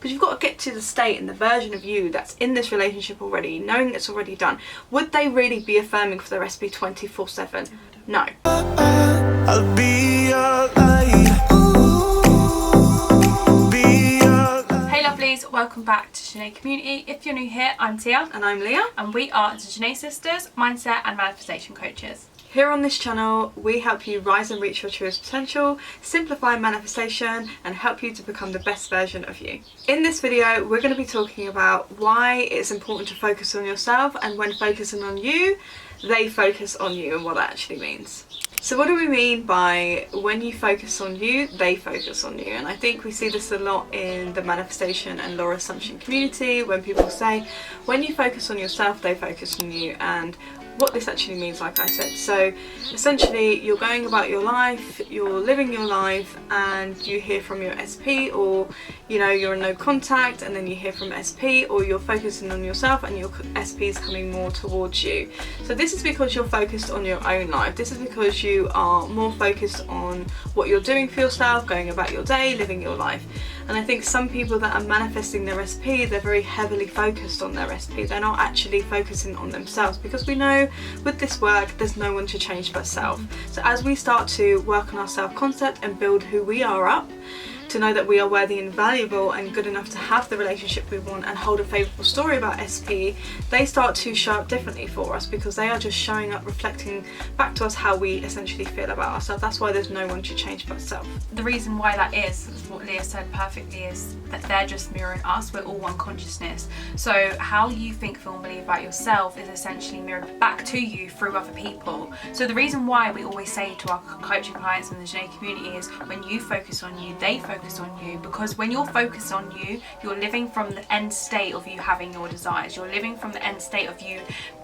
because you've got to get to the state and the version of you that's in this relationship already, knowing it's already done. Would they really be affirming for their SP 24/7? No. I'll be your light. Hey lovelies, welcome back to Zhené community. If you're new here, I'm Tia. And I'm Leah. And we are the Zhené sisters, mindset and manifestation coaches. Here on this channel, we help you rise and reach your truest potential, simplify manifestation, and help you to become the best version of you. In this video, we're going to be talking about why it's important to focus on yourself, and when focusing on you, they focus on you, and what that actually means. So what do we mean by when you focus on you, they focus on you? And I think we see this a lot in the manifestation and law assumption community, when people say, when you focus on yourself, they focus on you. And what this actually means, like I said, so essentially you're going about your life, you're living your life, and you hear from your SP, or you know, you're in no contact and then you hear from SP, or you're focusing on yourself and your SP is coming more towards you. So this is because you're focused on your own life. This is because you are more focused on what you're doing for yourself, going about your day, living your life. And I think some people that are manifesting their SP, they're very heavily focused on their SP. They're not actually focusing on themselves, because we know with this work, there's no one to change but self. So as we start to work on our self-concept and build who we are up, to know that we are worthy and valuable and good enough to have the relationship we want and hold a favourable story about SP, they start to show up differently for us, because they are just showing up, reflecting back to us how we essentially feel about ourselves. That's why there's no one to change but self. The reason why that is what Leah said perfectly, is that they're just mirroring us. We're all one consciousness. So how you think, feel and believe about yourself is essentially mirrored back to you through other people. So the reason why we always say to our coaching clients in the Zhené community is, when you focus on you, they focus on you. Because when you're focused on you, you're living from the end state of you having your desires. You're living from the end state of you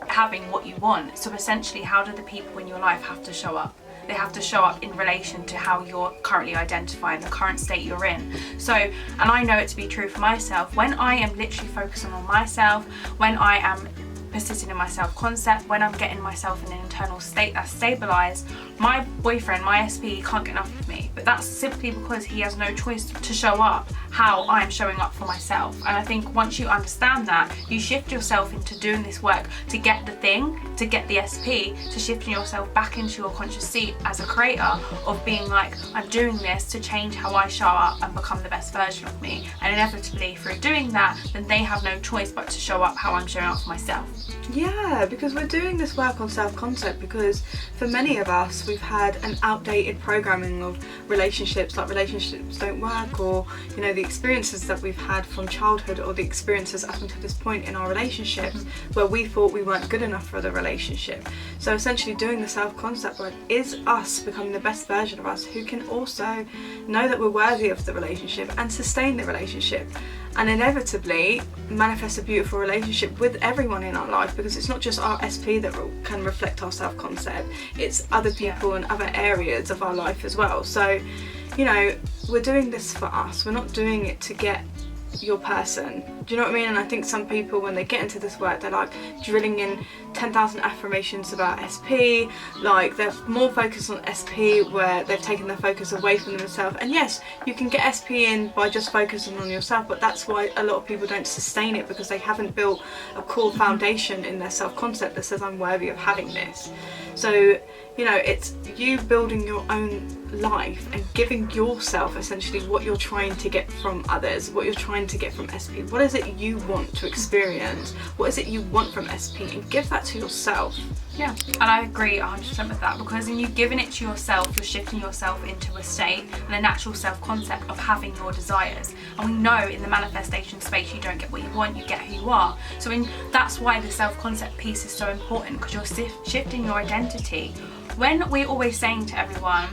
having what you want. So essentially, how do the people in your life have to show up? They have to show up in relation to how you're currently identifying the current state you're in. So, and I know it to be true for myself, when I am literally focusing on myself, when I am persisting in my self-concept, when I'm getting myself in an internal state that's stabilised, my boyfriend, my SP, can't get enough of me. But that's simply because he has no choice to show up how I'm showing up for myself. And I think once you understand that, you shift yourself into doing this work to get the thing, to get the SP, to shifting yourself back into your conscious seat as a creator of being like, I'm doing this to change how I show up and become the best version of me. And inevitably through doing that, then they have no choice but to show up how I'm showing up for myself. Yeah, because we're doing this work on self-concept because for many of us, we've had an outdated programming of relationships, like relationships don't work, or you know, the experiences that we've had from childhood, or the experiences up until this point in our relationships where we thought we weren't good enough for the relationship. So essentially doing the self-concept work is us becoming the best version of us, who can also know that we're worthy of the relationship and sustain the relationship, and inevitably manifest a beautiful relationship with everyone in our life, because it's not just our SP that can reflect our self-concept, it's other people and other areas of our life as well. So, you know, we're doing this for us, we're not doing it to get your person. Do you know what I mean? And I think some people, when they get into this work, they're like drilling in 10,000 affirmations about SP, like they're more focused on SP, where they've taken their focus away from themselves. And yes, you can get SP in by just focusing on yourself, but that's why a lot of people don't sustain it, because they haven't built a core foundation in their self-concept that says, I'm worthy of having this. So, you know, it's you building your own life and giving yourself essentially what you're trying to get from others, what you're trying to get from SP. What is it you want to experience? What is it you want from SP? And give that to yourself. Yeah, and I agree 100% with that, because in you giving it to yourself, you're shifting yourself into a state and a natural self-concept of having your desires. And we know in the manifestation space, you don't get what you want, you get who you are. So that's why the self-concept piece is so important, because you're shifting your identity. When we're always saying to everyone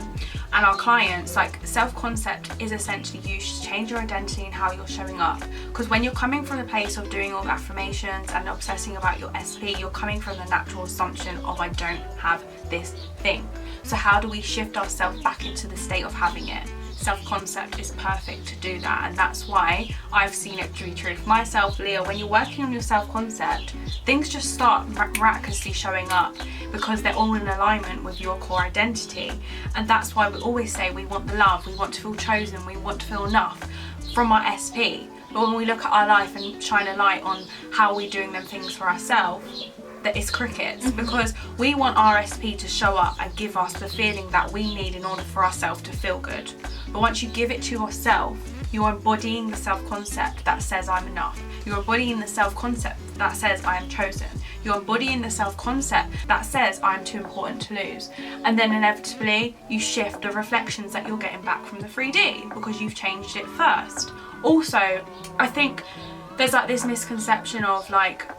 and our clients, like, self-concept is essentially you should change your identity and how you're showing up. Because when you're coming from the place of doing all the affirmations and obsessing about your SP, you're coming from the natural assumption of, I don't have this thing. So how do we shift ourselves back into the state of having it? Self-concept is perfect to do that, and that's why I've seen it to be true for myself. Leah, when you're working on your self-concept, things just start miraculously showing up, because they're all in alignment with your core identity. And that's why we always say we want the love, we want to feel chosen, we want to feel enough from our SP. But when we look at our life and shine a light on how we're doing them things for ourselves, that it's crickets, because we want RSP to show up and give us the feeling that we need in order for ourselves to feel good. But once you give it to yourself, you're embodying the self-concept that says I'm enough. You're embodying the self-concept that says I am chosen. You're embodying the self-concept that says I'm too important to lose. And then inevitably you shift the reflections that you're getting back from the 3D because you've changed it first. Also, I think there's like this misconception of like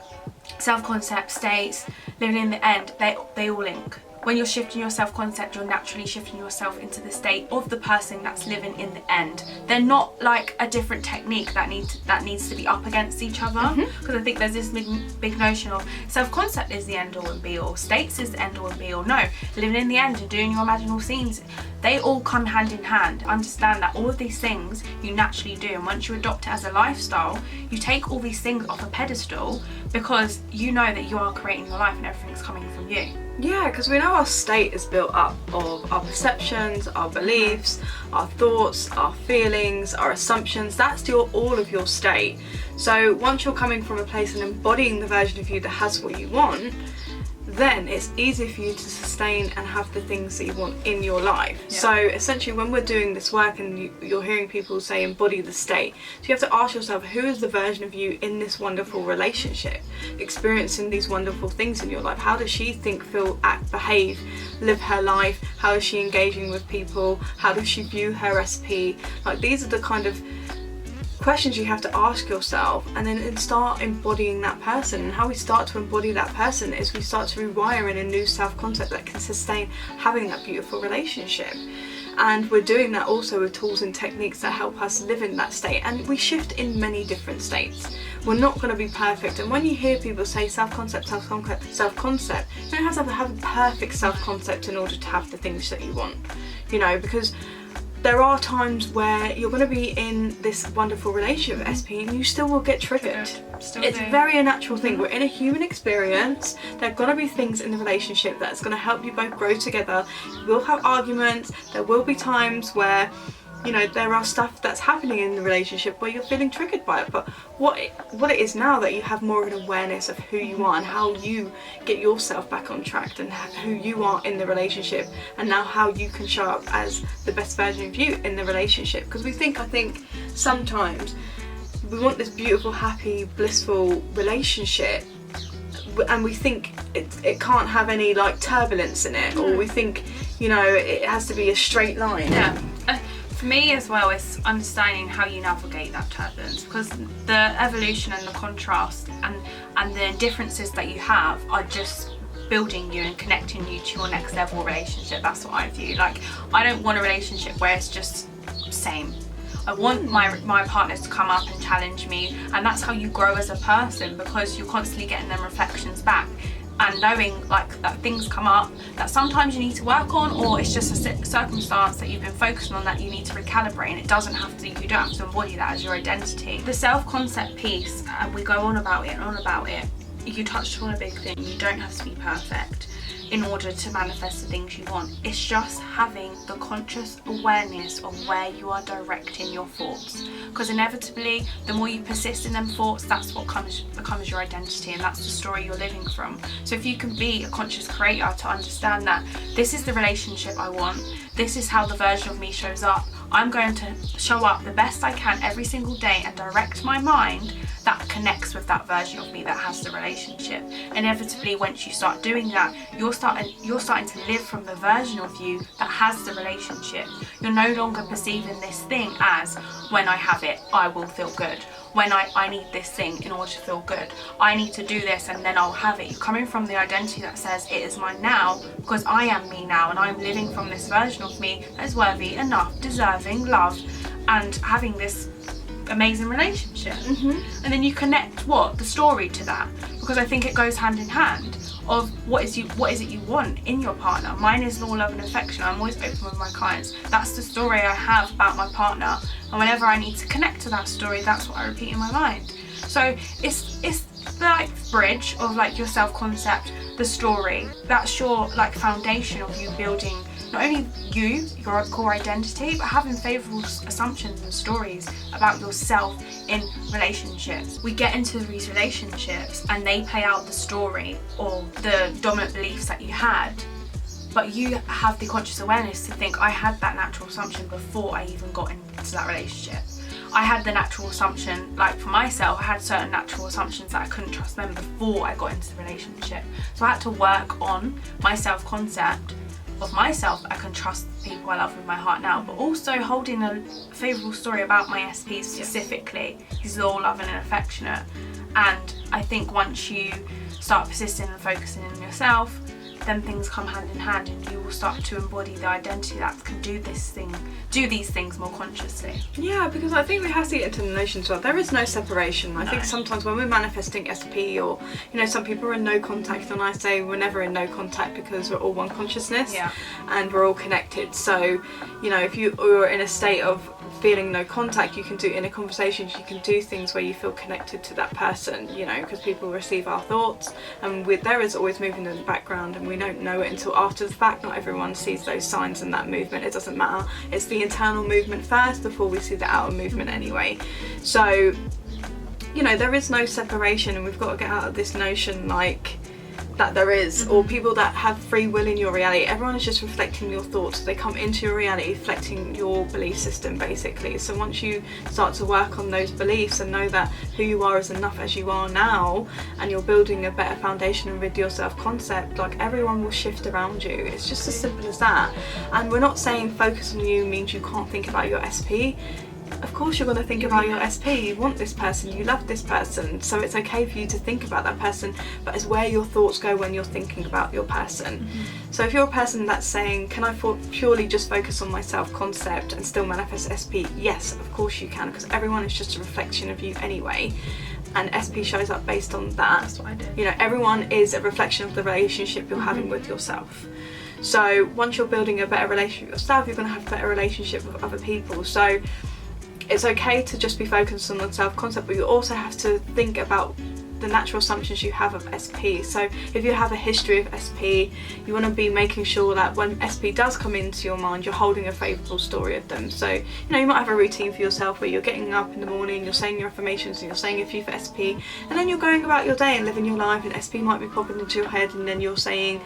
self-concept, states, living in the end, they all link. When you're shifting your self-concept, you're naturally shifting yourself into the state of the person that's living in the end. They're not like a different technique that needs to be up against each other. Because I think there's this big notion of self-concept is the end all and be all, states is the end all and be all. No, living in the end and doing your imaginal scenes, they all come hand in hand. Understand that all of these things you naturally do, and once you adopt it as a lifestyle, you take all these things off a pedestal because you know that you are creating your life and everything's coming from you. Yeah, because we know our state is built up of our perceptions, our beliefs, our thoughts, our feelings, our assumptions. That's all of your state. So once you're coming from a place and embodying the version of you that has what you want, then it's easier for you to sustain and have the things that you want in your life. Yeah. So essentially when we're doing this work and you're hearing people say embody the state, so you have to ask yourself, who is the version of you in this wonderful relationship, experiencing these wonderful things in your life? How does she think, feel, act, behave, live her life? How is she engaging with people? How does she view her SP? Like, these are the kind of questions you have to ask yourself, and then start embodying that person. And how we start to embody that person is we start to rewire in a new self-concept that can sustain having that beautiful relationship. And we're doing that also with tools and techniques that help us live in that state, and we shift in many different states. We're not going to be perfect, and when you hear people say self-concept, you don't have to have a perfect self-concept in order to have the things that you want, you know, because there are times where you're going to be in this wonderful relationship with SP and you still will get triggered. It's very a natural thing. We're in a human experience. There are going to be things in the relationship that's going to help you both grow together. You will have arguments. There will be times where, you know, there are stuff that's happening in the relationship where you're feeling triggered by it. But what it is now that you have more of an awareness of who you are and how you get yourself back on track and who you are in the relationship, and now how you can show up as the best version of you in the relationship. Because I think sometimes we want this beautiful, happy, blissful relationship, and we think it can't have any like turbulence in it, or we think, you know, it has to be a straight line. Yeah. For me as well, it's understanding how you navigate that turbulence, because the evolution and the contrast and the differences that you have are just building you and connecting you to your next level relationship. That's what I view. Like, I don't want a relationship where it's just same. I want my partners to come up and challenge me, and that's how you grow as a person, because you're constantly getting them reflections back. And knowing like that things come up that sometimes you need to work on, or it's just a circumstance that you've been focusing on that you need to recalibrate, and it doesn't have to, you don't have to embody that as your identity. The self-concept piece, and we go on about it and on about it, you touched on a big thing. You don't have to be perfect in order to manifest the things you want. It's just having the conscious awareness of where you are directing your thoughts, because inevitably the more you persist in them thoughts, that's what becomes your identity, and that's the story you're living from. So if you can be a conscious creator to understand that this is the relationship I want, this is how the version of me shows up, I'm going to show up the best I can every single day and direct my mind that connects with that version of me that has the relationship. Inevitably, once you start doing that, you're starting to live from the version of you that has the relationship. You're no longer perceiving this thing as, when I have it, I will feel good. When I need this thing in order to feel good. I need to do this and then I'll have it. You're coming from the identity that says it is mine now because I am me now, and I'm living from this version of me that is worthy, enough, deserving, loved, and having this amazing relationship. And then you connect the story to that, because I think it goes hand in hand of what is it you want in your partner. Mine is all love and affection. I'm always open with my clients. That's the story I have about my partner, and whenever I need to connect to that story, that's what I repeat in my mind. So it's the like bridge of like your self-concept, the story. That's your like foundation of you building not only you, your core identity, but having favourable assumptions and stories about yourself in relationships. We get into these relationships and they play out the story or the dominant beliefs that you had, but you have the conscious awareness to think, I had that natural assumption before I even got into that relationship. I had the natural assumption, like for myself, I had certain natural assumptions that I couldn't trust men before I got into the relationship. So I had to work on my self-concept of myself. I can trust the people I love with my heart now, but also holding a favourable story about my SP specifically. He's all loving and affectionate. And I think once you start persisting and focusing on yourself, then things come hand in hand and you will start to embody the identity that can do these things more consciously. Yeah, because I think we have to get into the notion as well. There is no separation. I think sometimes when we're manifesting SP, or some people are in no contact, and I say we're never in no contact because we're all one consciousness, and we're all connected. So if you are in a state of feeling no contact, you can do inner conversations, you can do things where you feel connected to that person, because people receive our thoughts, and there is always movement in the background, and we don't know it until after the fact. Not everyone sees those signs and that movement. It doesn't matter. It's the internal movement first before we see the outer movement anyway. So there is no separation, and we've got to get out of this notion that there is, or people that have free will in your reality. Everyone is just reflecting your thoughts. They come into your reality reflecting your belief system, basically. So once you start to work on those beliefs and know that who you are is enough as you are now, and you're building a better foundation with your self-concept, everyone will shift around you. It's just as simple as that. And we're not saying focus on you means you can't think about your SP. Of course you're going to think about your SP. You want this person, you love this person, so it's okay for you to think about that person, but it's where your thoughts go when you're thinking about your person. So if you're a person that's saying, can I purely just focus on my self-concept and still manifest SP? Yes, of course you can, because everyone is just a reflection of you anyway, and SP shows up based on that. That's what I do. Everyone is a reflection of the relationship you're having with yourself. So once you're building a better relationship with yourself, you're going to have a better relationship with other people. So it's okay to just be focused on the self-concept, but you also have to think about the natural assumptions you have of SP. So if you have a history of SP, you want to be making sure that when SP does come into your mind, you're holding a favourable story of them. So you might have a routine for yourself where you're getting up in the morning, you're saying your affirmations and you're saying a few for SP, and then you're going about your day and living your life, and SP might be popping into your head, and then you're saying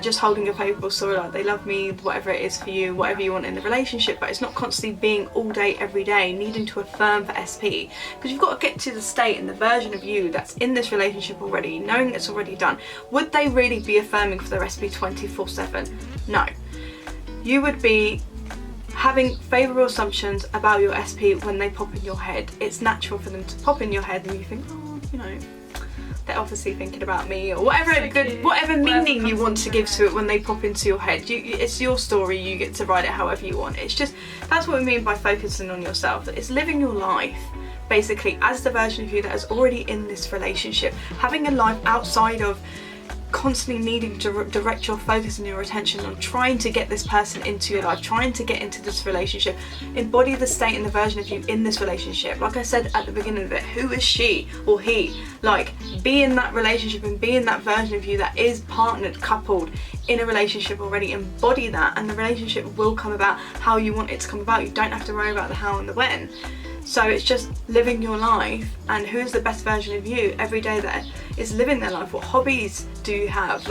just holding a favourable story, like they love me, whatever it is for you, whatever you want in the relationship. But it's not constantly being all day every day needing to affirm for SP, because you've got to get to the state and the version of you that's in this relationship already, knowing it's already done. Would they really be affirming for their SP 24/7? No. You would be having favourable assumptions about your SP when they pop in your head. It's natural for them to pop in your head and you think, they're obviously thinking about me, or whatever meaning you want to give to it when they pop into your head. It's your story, you get to write it however you want. It's just, that's what we mean by focusing on yourself. It's living your life basically as the version of you that is already in this relationship, having a life outside of constantly needing to direct your focus and your attention on trying to get this person into your life, trying to get into this relationship. Embody the state and the version of you in this relationship. Like I said at the beginning of it, who is she or he? Be in that relationship and be in that version of you that is partnered, coupled, in a relationship already. Embody that, and the relationship will come about how you want it to come about. You don't have to worry about the how and the when. So it's just living your life, and who's the best version of you every day that is living their life. What hobbies do you have?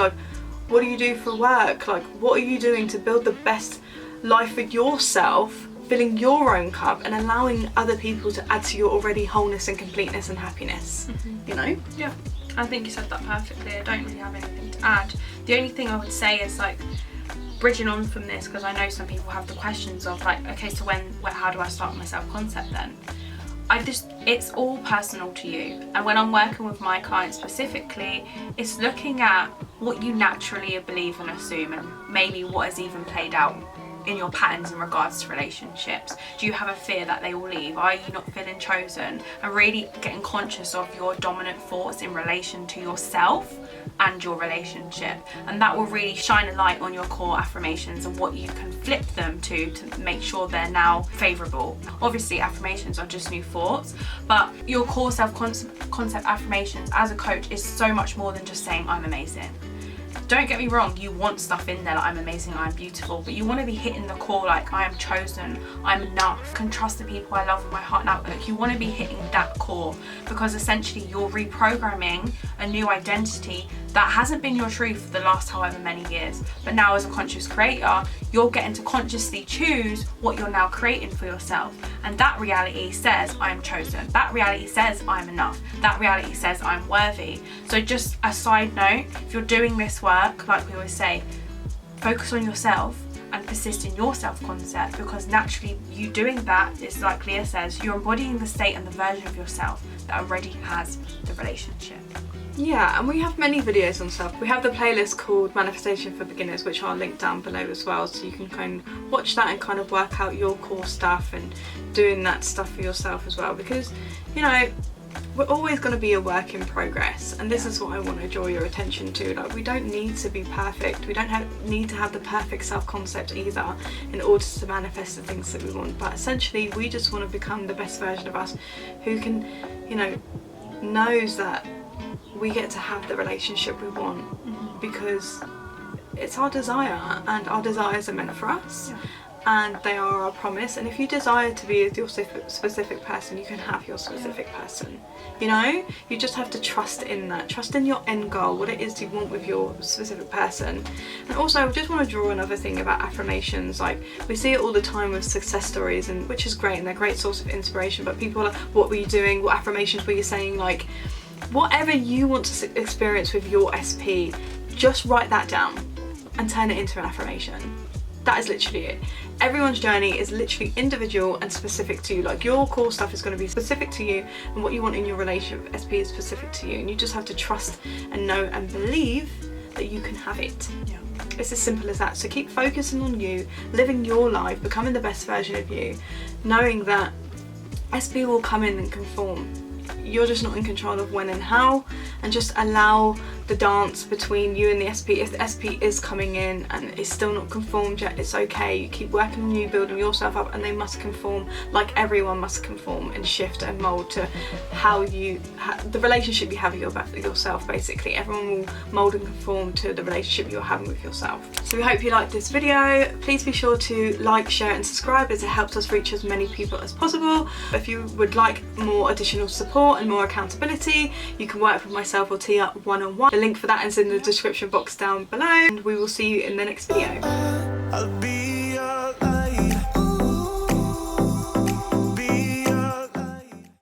What do you do for work? What are you doing to build the best life for yourself, filling your own cup and allowing other people to add to your already wholeness and completeness and happiness? Yeah, I think you said that perfectly. I don't really have anything to add. The only thing I would say is bridging on from this, because I know some people have the questions of okay, so how do I start my self-concept then? It's all personal to you, and when I'm working with my clients specifically, it's looking at what you naturally believe and assume, and maybe what has even played out in your patterns in regards to relationships. Do you have a fear that they will leave? Are you not feeling chosen? And really getting conscious of your dominant thoughts in relation to yourself and your relationship, and that will really shine a light on your core affirmations and what you can flip them to make sure they're now favourable. Obviously affirmations are just new thoughts, but your core self-concept affirmations as a coach is so much more than just saying I'm amazing. don't get me wrong, you want stuff in there like I'm amazing, I'm beautiful, but you want to be hitting the core like I am chosen, I'm enough, can trust the people I love with my heart and outlook. You want to be hitting that core, because essentially you're reprogramming a new identity that hasn't been your truth for the last however many years. But now as a conscious creator, you're getting to consciously choose what you're now creating for yourself. And that reality says I'm chosen. That reality says I'm enough. That reality says I'm worthy. So just a side note, if you're doing this work, like we always say, focus on yourself and persist in your self-concept, because naturally you doing that is, like Leah says, you're embodying the state and the version of yourself that already has the relationship. Yeah, and we have many videos on stuff. We have the playlist called Manifestation for Beginners, which I'll link down below as well, so you can kind of watch that and kind of work out your core stuff and doing that stuff for yourself as well, because, you know, we're always going to be a work in progress, and this is what I want to draw your attention to. Like, we don't need to be perfect, we don't need to have the perfect self-concept either in order to manifest the things that we want, but essentially we just want to become the best version of us who can, you know, knows that we get to have the relationship we want, because it's our desire, and our desires are meant for us, and they are our promise. And if you desire to be your specific person, you can have your specific person. You know, you just have to trust in that, trust in your end goal, what it is you want with your specific person. And also, I just want to draw another thing about affirmations. Like, we see it all the time with success stories, and which is great, and they're a great source of inspiration, but people are like, what were you doing, what affirmations were you saying? Like, whatever you want to experience with your SP, just write that down and turn it into an affirmation. That is literally it. Everyone's journey is literally individual and specific to you. Like, your core stuff is going to be specific to you, and what you want in your relationship SP is specific to you, and you just have to trust and know and believe that you can have it. Yeah. It's as simple as that. So keep focusing on you, living your life, becoming the best version of you, knowing that SP will come in and conform. You're just not in control of when and how, and just allow the dance between you and the SP. If the SP is coming in and it's still not conformed yet, it's okay. You keep working on you, building yourself up, and they must conform, like everyone must conform and shift and mold to how you the relationship you have with yourself. Basically, everyone will mold and conform to the relationship you're having with yourself. So we hope you liked this video. Please be sure to like, share and subscribe, as it helps us reach as many people as possible. If you would like more additional support and more accountability, you can work with myself or Tia one-on-one. The link for that is in the description box down below, and we will see you in the next video. I'll be